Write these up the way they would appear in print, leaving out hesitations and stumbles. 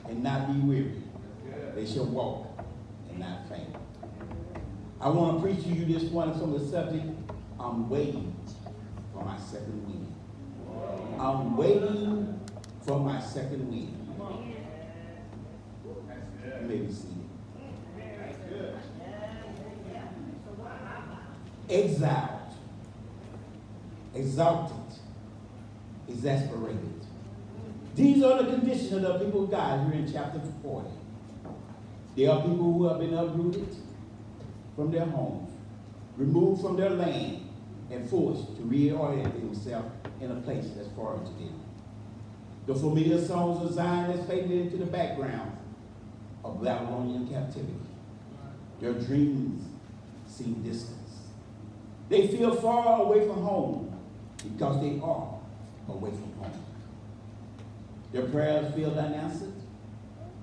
and not be weary. They shall walk and not faint. I want to preach to you this morning from the subject, I'm waiting for my second wind. I'm waiting for my second wind. You may be seated. Exiled, exalted, exasperated. These are the conditions of the people of God here in chapter 40. There are people who have been uprooted from their homes, removed from their land, and forced to reorient themselves in a place that's foreign to them. The familiar songs of Zion has faded into the background of Babylonian captivity. Their dreams seem distant. They feel far away from home because they are away from home. Their prayers feel unanswered.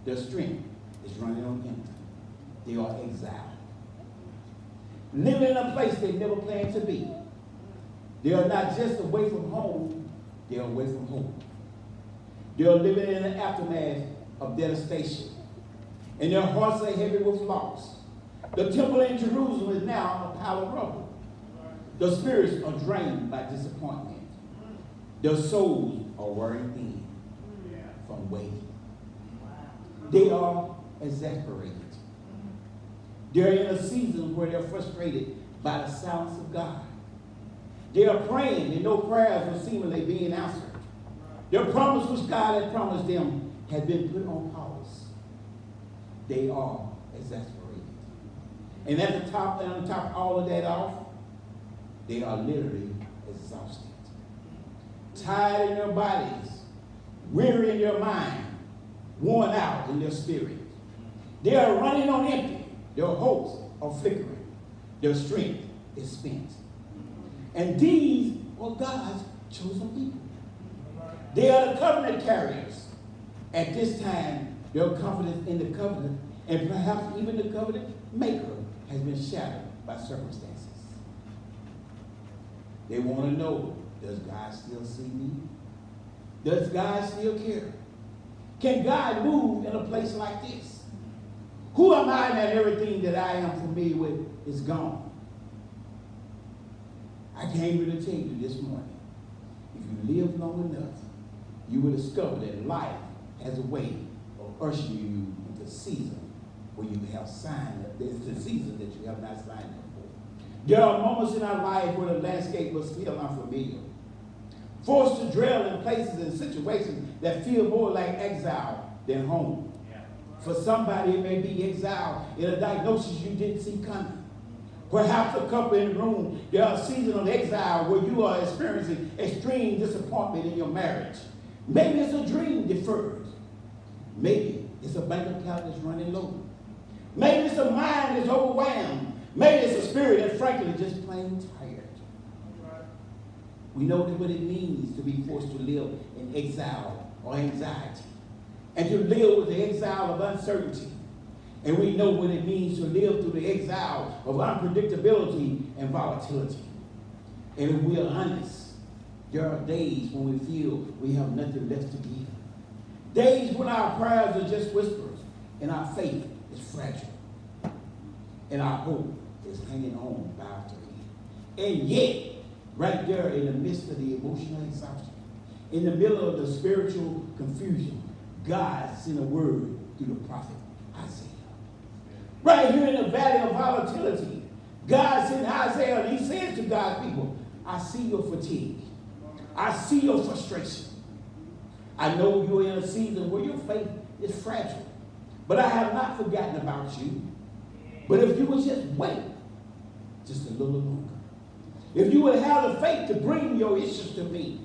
Their strength is running on empty. They are exiled, living in a place they never planned to be. They are not just away from home, they are away from home. They are living in the aftermath of devastation, and their hearts are heavy with loss. The temple in Jerusalem is now a pile of rubble. The spirits are drained by disappointment. Their souls are wearing thin from waiting. They are exasperated. They're in a season where they're frustrated by the silence of God. They are praying and no prayers are seemingly being answered. Their promise which God had promised them has been put on pause. They are exasperated. And on top of all of that off, they are literally exhausted. Tired in their bodies, weary in their mind, worn out in their spirit. They are running on empty. Their hopes are flickering. Their strength is spent. And these are God's chosen people. They are the covenant carriers. At this time, their confidence in the covenant and perhaps even the covenant maker has been shattered by circumstances. They want to know, does God still see me? Does God still care? Can God move in a place like this? Who am I that everything that I am familiar with is gone? I came here to tell you this morning, if you live long enough, you will discover that life has a way of ushering you into a season where you have signed up. It's the season that you have not signed up for. There are moments in our life where the landscape was still unfamiliar. Forced to dwell in places and situations that feel more like exile than home. For somebody, it may be exile in a diagnosis you didn't see coming. Perhaps a couple in the room, there are seasons of exile where you are experiencing extreme disappointment in your marriage. Maybe it's a dream deferred. Maybe it's a bank account that's running low. Maybe it's a mind that's overwhelmed. Maybe it's a spirit that's frankly just plain tired. We know what it means to be forced to live in exile or anxiety, and to live with the exile of uncertainty. And we know what it means to live through the exile of unpredictability and volatility. And if we are honest, there are days when we feel we have nothing left to give. Days when our prayers are just whispers and our faith is fragile. And our hope is hanging on by a thread. And yet, right there in the midst of the emotional exhaustion, in the middle of the spiritual confusion, God sent a word through the prophet Isaiah. Right here in the valley of volatility, God sent Isaiah and he says to God's people, I see your fatigue. I see your frustration. I know you're in a season where your faith is fragile, but I have not forgotten about you. But if you would just wait just a little longer, if you would have the faith to bring your issues to me,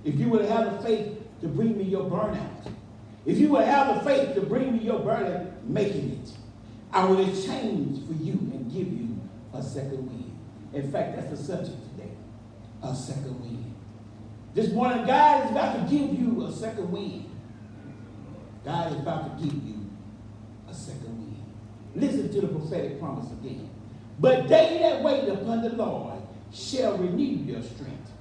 if you would have the faith to bring me your burnout, if you would have the faith to bring me your burden, making it, I will exchange for you and give you a second wind. In fact, that's the subject today, a second wind. This morning, God is about to give you a second wind. God is about to give you a second wind. Listen to the prophetic promise again. But they that wait upon the Lord shall renew their strength.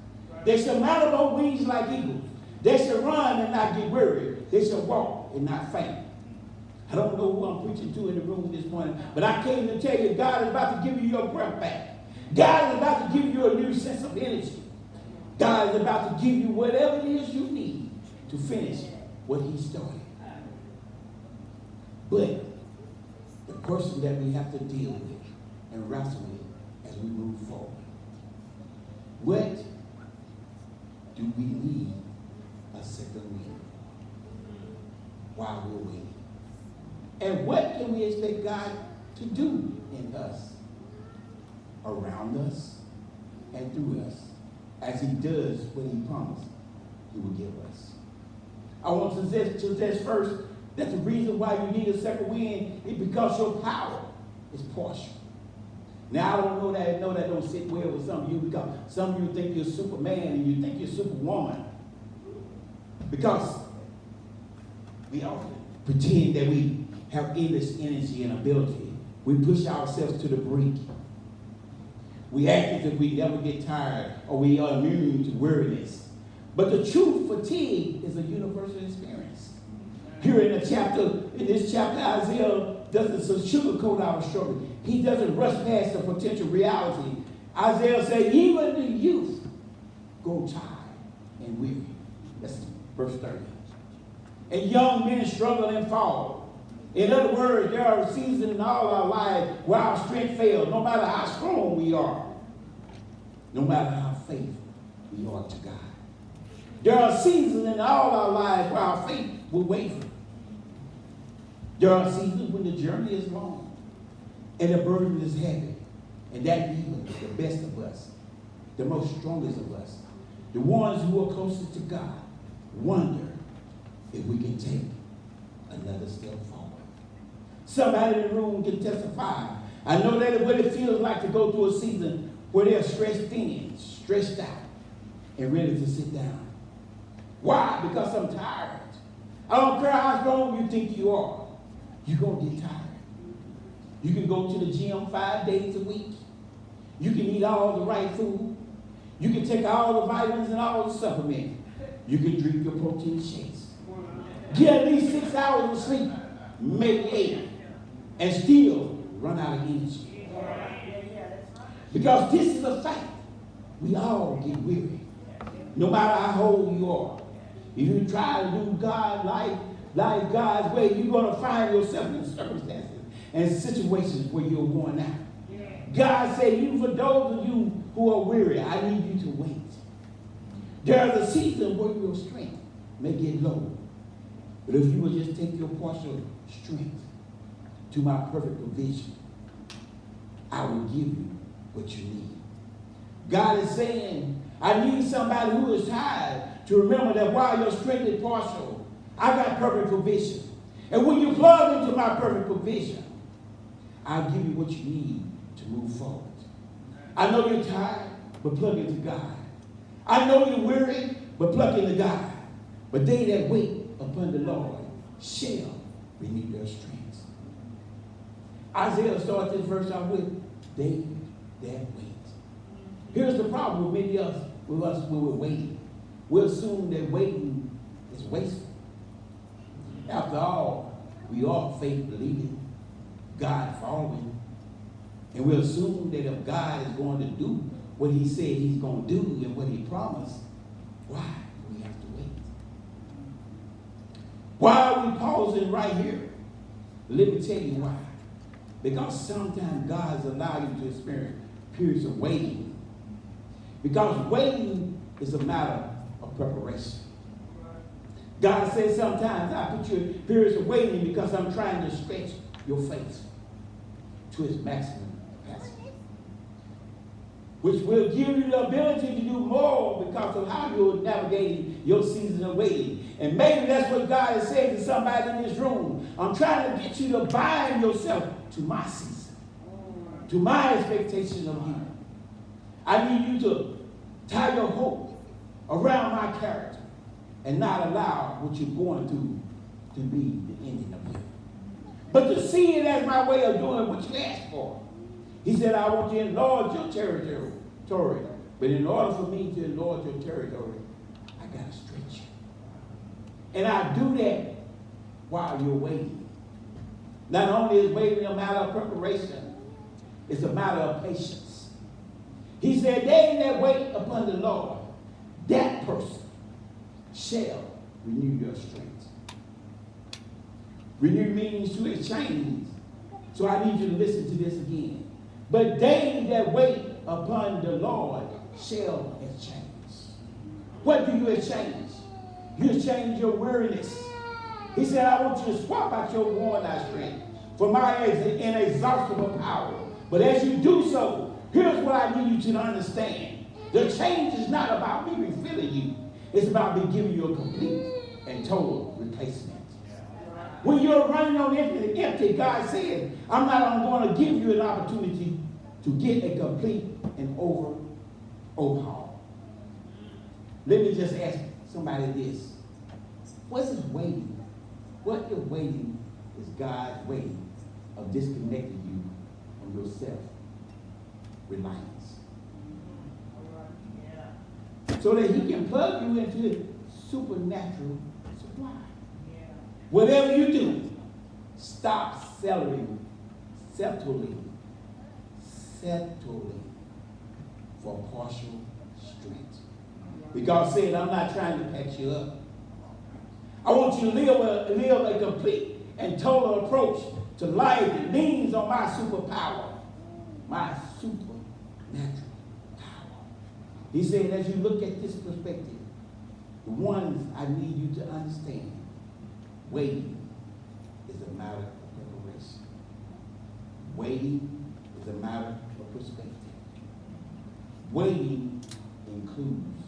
They shall mount up on wings like eagles. They shall run and not get weary. They shall walk and not faint. I don't know who I'm preaching to in the room this morning, but I came to tell you God is about to give you your breath back. God is about to give you a new sense of energy. God is about to give you whatever it is you need to finish what he started. But the person that we have to deal with and wrestle with as we move forward. What do we need a second wind while we're waiting? And what can we expect God to do in us, around us, and through us, as he does what he promised he will give us? I want to suggest first that the reason why you need a second wind is because your power is partial. Now, I don't know that don't sit well with some of you, because some of you think you're Superman and you think you're Superwoman. Because we often pretend that we have endless energy and ability. We push ourselves to the brink. We act as if we never get tired or we are immune to weariness. But the truth, fatigue is a universal experience. Here in this chapter, Isaiah doesn't sugarcoat our struggle. He doesn't rush past the potential reality. Isaiah said, even the youth grow tired and weary. That's verse 30. And young men struggle and fall. In other words, there are seasons in all our lives where our strength fails, no matter how strong we are, no matter how faithful we are to God. There are seasons in all our lives where our faith will waver. There are seasons when the journey is long and the burden is heavy, and that even the best of us, the most strongest of us, the ones who are closest to God, wonder if we can take another step forward. Somebody in the room can testify. I know that what it feels like to go through a season where they're stretched thin, stretched out, and ready to sit down. Why? Because I'm tired. I don't care how strong you think you are. You're going to get tired. You can go to the gym 5 days a week. You can eat all the right food. You can take all the vitamins and all the supplements. You can drink your protein shakes. Get at least 6 hours of sleep, maybe 8, and still run out of energy. Because this is a fact. We all get weary. No matter how old you are. If you try to do God like God's way, you're going to find yourself in circumstances and situations where you're worn out. God said, even for those of you who are weary, I need you to wait. There is a season where your strength may get low. But if you will just take your partial strength to my perfect provision, I will give you what you need. God is saying, I need somebody who is tired to remember that while your strength is partial, I got perfect provision. And when you plug into my perfect provision, I'll give you what you need to move forward. I know you're tired, but plug into God. I know you're weary, but plug into God. But they that wait upon the Lord shall renew their strength. Isaiah starts this verse out with, they that wait. Here's the problem with many of us when we're waiting. We assume that waiting is wasteful. After all, we are faith believing, God following, and we assume that if God is going to do what he said he's going to do and what he promised, why do we have to wait? Why are we pausing right here? Let me tell you why. Because sometimes God has allowed you to experience periods of waiting. Because waiting is a matter of preparation. God says sometimes I put you in periods of waiting because I'm trying to stretch your faith to its maximum capacity, which will give you the ability to do more because of how you're navigating your season of waiting. And maybe that's what God is saying to somebody in this room. I'm trying to get you to bind yourself to my season, to my expectation of you. I need you to tie your hope around my character and not allow what you're going through to be the ending of you. But to see it as my way of doing what you asked for. He said, I want you to enlarge your territory. But in order for me to enlarge your territory, I got to stretch you. And I do that while you're waiting. Not only is waiting a matter of preparation, it's a matter of patience. He said, they that wait upon the Lord, that person shall renew your strength. Renew means to exchange. So I need you to listen to this again. But they that wait upon the Lord shall exchange. What do you exchange? You exchange your weariness. He said, I want you to swap out your worn-out strength for my inexhaustible power. But as you do so, here's what I need you to understand. The change is not about me refilling you. It's about me giving you a complete and total replacement. When you're running on empty, God said, I'm not going to give you an opportunity to get a complete and overhaul. Let me just ask somebody this. What is waiting? What if waiting is God's way of disconnecting you from your self-reliance? So that he can plug you into supernatural supply. Whatever you do, stop settling for partial strength. Because said, I'm not trying to patch you up. I want you to live a complete and total approach to life that leans on my superpower, my supernatural power. He said, as you look at this perspective, the ones I need you to understand, waiting is a matter of preparation. Waiting is a matter of perspective. Waiting includes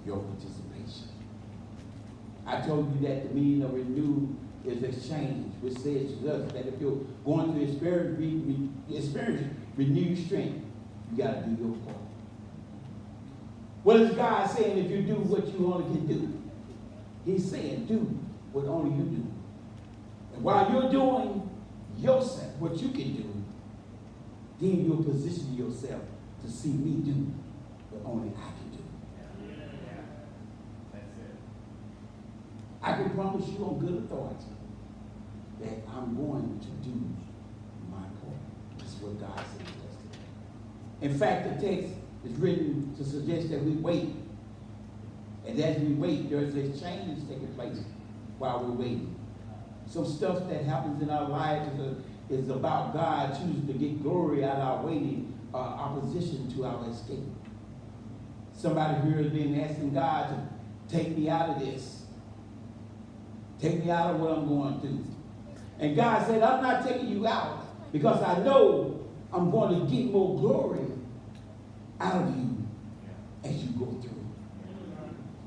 your participation. I told you that the meaning of renew is exchange, which says to us that if you're going to experience renewed strength, you got to do your part. What is God saying if you do what you only can do? He's saying do what only you do. And while you're doing yourself, what you can do, then you'll position yourself to see me do what only I can do. I can promise you on good authority that I'm going to do my part. That's what God said to us today. In fact, the text is written to suggest that we wait. And as we wait, there's a change taking place while we're waiting. Some stuff that happens in our lives is about God choosing to get glory out of our waiting, opposition to our escape. Somebody here has been asking God to take me out of this. Take me out of what I'm going through. And God said, I'm not taking you out because I know I'm going to get more glory out of you as you go through.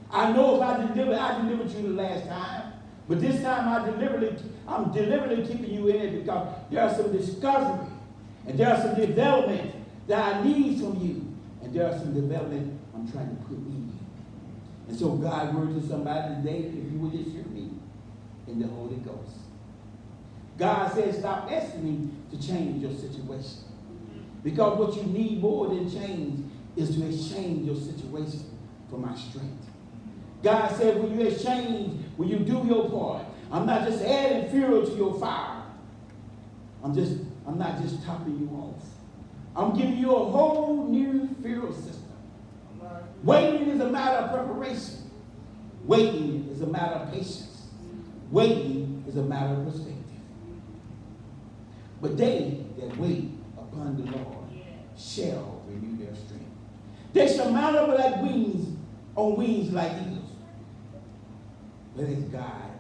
I know if I delivered you the last time, but this time I'm deliberately keeping you in it because there are some discovery and there are some development that I need from you. And there are some development I'm trying to put in you. And so God's word to somebody today, if you would just hear me, in the Holy Ghost. God says, stop asking me to change your situation. Because what you need more than change is to exchange your situation for my strength. God said, when you exchange, when you do your part, I'm not just adding fuel to your fire. I'm not just topping you off. I'm giving you a whole new fuel system. Waiting is a matter of preparation. Waiting is a matter of patience. Waiting is a matter of perspective. But they that wait upon the Lord shall renew their strength. They shall mount up like wings, on wings like eagles. But is God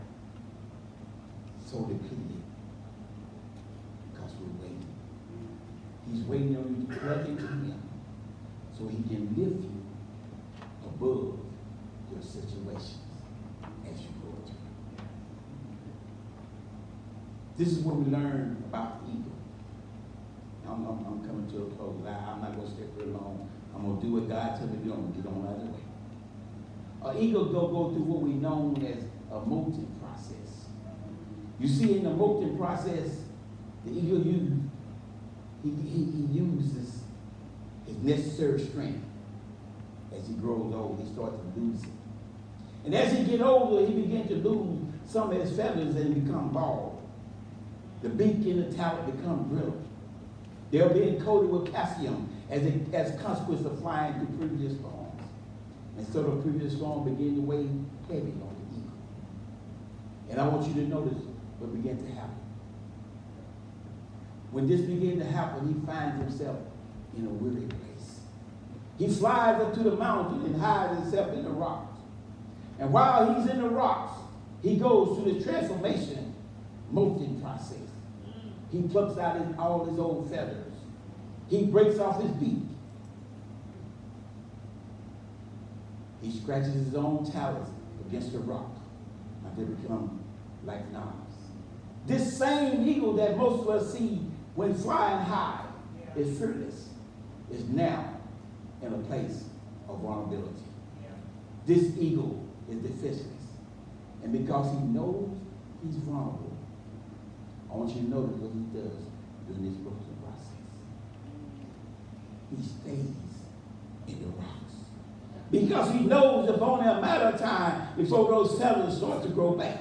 so depleted? Because we're waiting. He's waiting on you to plug into him so he can lift you above your situations as you go through. This is what we learn about the eagle. I'm coming to a close. I'm not going to stay very long. I'm going to do what God tells me to do. I'm going to get on out of the way. An eagle go through what we know as a molting process. You see, in the molting process, the eagle he uses his necessary strength. As he grows old, he starts to lose it. And as he get older, he began to lose some of his feathers and become bald. The beak and the talent become brittle. They're being coated with calcium as a consequence of flying through previous storms. And so the previous storm began to weigh heavy on the eagle. And I want you to notice what began to happen. When this began to happen, he finds himself in a weary place. He flies up to the mountain and hides himself in the rocks. And while he's in the rocks, he goes through the transformation molting process. He plucks out all his old feathers. He breaks off his beak. He scratches his own talons against the rock. And they become like knives. This same eagle that most of us see when flying high is fearless, is now in a place of vulnerability. This eagle is defenseless. And because he knows he's vulnerable, I want you to notice what he does during this broken process. He stays in the rocks. Because he knows it's only a matter of time before those feathers start to grow back.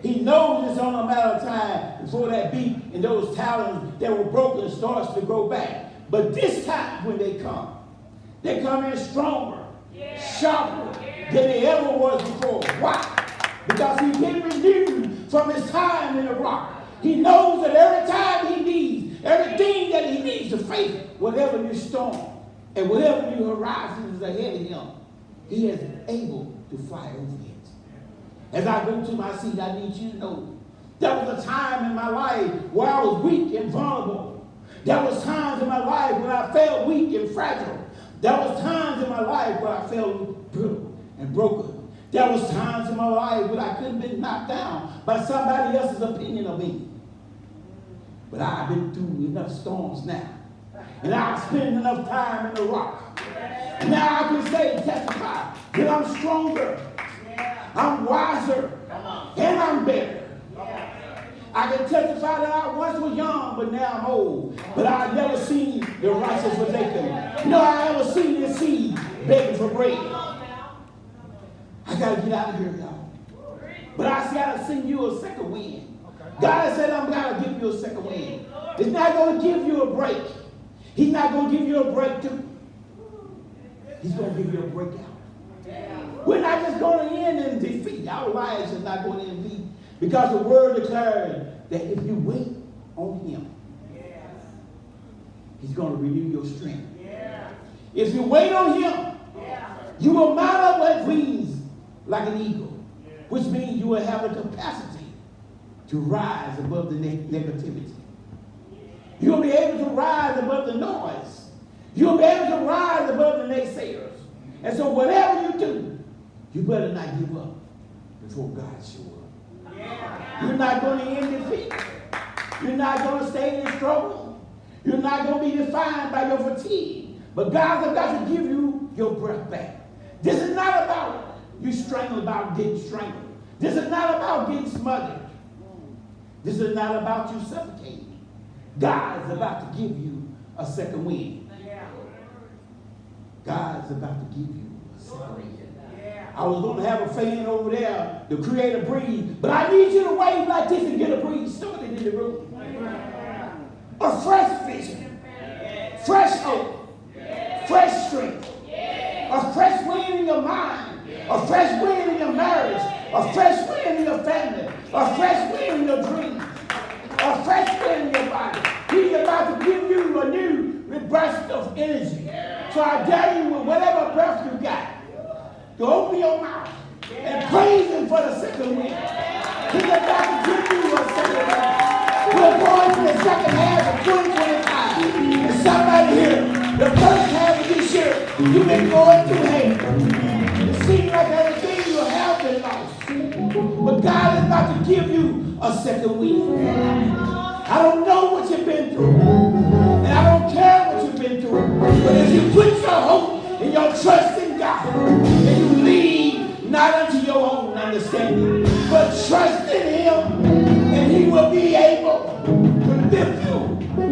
He knows it's only a matter of time before that beak and those talons that were broken starts to grow back. But this time when they come in stronger, sharper than they ever was before. Why? Because he's been renewed from his time in the rock. He knows that every time he needs, everything that he needs to face whatever new storm and whatever new horizon is ahead of him, he is able to fly over it. As I go to my seat, I need you to know there was a time in my life where I was weak and vulnerable. There was times in my life when I felt weak and fragile. There was times in my life where I felt brittle and broken. There was times in my life when I could have been knocked down by somebody else's opinion of me. But I've been through enough storms now. And I've spent enough time in the rock. Now I can say and testify that I'm stronger. I'm wiser. And I'm better. I can testify that I once was young, but now I'm old. But I've never seen the righteous forsaken. No, I ever seen this seed begging for bread. I got to get out of here, y'all. But I got to send you a second wind. God said, I'm going to give you a second wind. It's not going to give you a break. He's not going to give you a breakthrough. He's going to give you a breakout. We're not just going to end in defeat. Our lives are not going to end in defeat. Because the word declared that if you wait on him, he's going to renew your strength. If you wait on him, you will mount up with wings like an eagle, which means you will have the capacity to rise above the negativity. You'll be able to rise above the noise. You'll be able to rise above the naysayers. And so whatever you do, you better not give up before God shows up. You're not going to end defeat. You're not going to stay in struggle. You're not going to be defined by your fatigue. But God's about to give you your breath back. This is not about you about getting strangled. This is not about getting smothered. This is not about you suffocating. God is about to give you a second wind. God is about to give you a second wind. I was going to have a fan over there to create a breeze, but I need you to wave like this and get a breeze started in the room. A fresh vision, fresh hope, fresh strength, a fresh wind in your mind, a fresh wind in your marriage, a fresh wind in your family, a fresh wind in your dreams, a fresh wind in your body. He's about to give you a new burst of energy. So I dare you with whatever breath you got to open your mouth and praise him for the second wind. He's about to give you a second wind. We're going to the second half of 2025. And somebody here, the first half of this year, you've been going through hell. It seems like everything you have been lost. But God is about to give you a second wind. I don't know what you've been through. And I don't care what you've been through. But if you put your hope and your trust in God, and you lean not unto your own understanding, but trust in him, and he will be able to lift you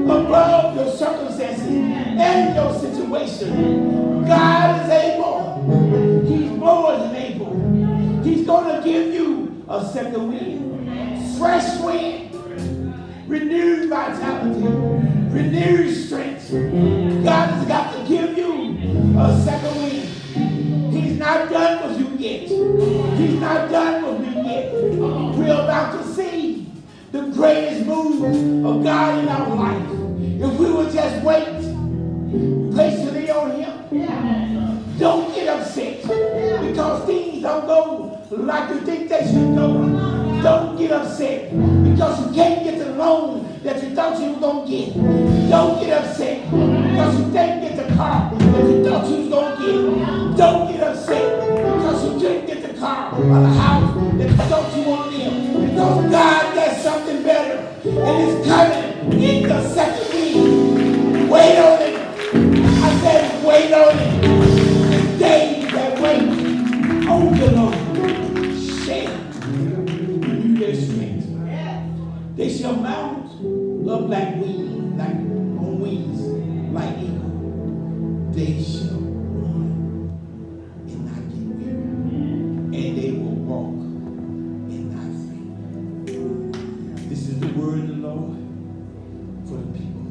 above your circumstances and your situation. God is able. He's more than able. He's going to give you a second wind, fresh wind, renewed vitality, renewed strength. God has got to give you a second wind. He's not done with you yet. He's not done with me yet. We're about to see the greatest move of God in our life. If we would just wait patiently on Him, don't get upset because things don't go like you think they should go. Don't get upset because you can't get the loan that you thought you were going to get. Don't get upset because you can't get the car that you thought you was going to get. Don't get upset because you couldn't get the car or the house that you thought you wanted to live. Because God got something better and it's coming in the second week. Wait on it. I said wait on it. The days that wait on the Lord shall renew their strength. They shall mount up like wings, like on wings, like eagle. They shall run and not get weary, and they will walk and not faint. This is the word of the Lord for the people.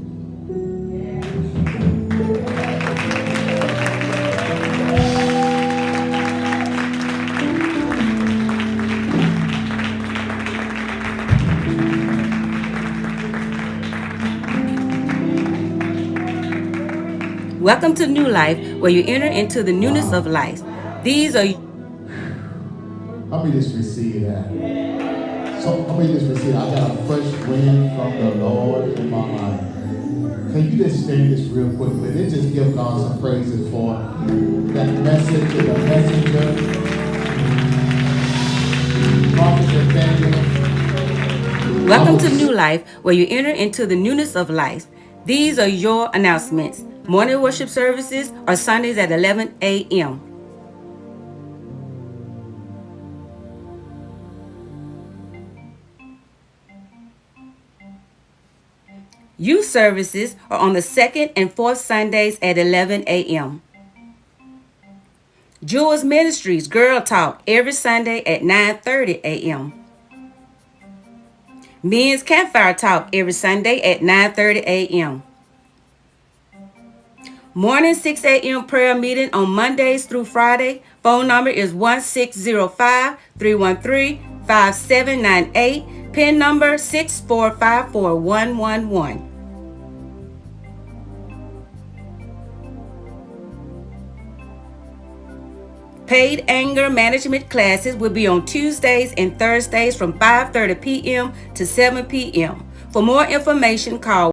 Welcome to New Life, where you enter into the newness of life. These are... Let me just receive that. So let me just receive. I got a fresh wind from the Lord in my life. Can you just stand this real quickly? Let's just give God some praises for that message and the messenger. Prophet Nathaniel. Welcome to New Life, where you enter into the newness of life. These are your announcements. Morning worship services are Sundays at 11 a.m. Youth services are on the second and fourth Sundays at 11 a.m. Jewel's Ministries Girl Talk every Sunday at 9:30 a.m. Men's Campfire Talk every Sunday at 9:30 a.m. Morning 6 a.m. prayer meeting on Mondays through Friday. Phone number is 1605-313-5798. PIN number 6454111. Paid anger management classes will be on Tuesdays and Thursdays from 5:30 p.m. to 7 p.m. For more information, call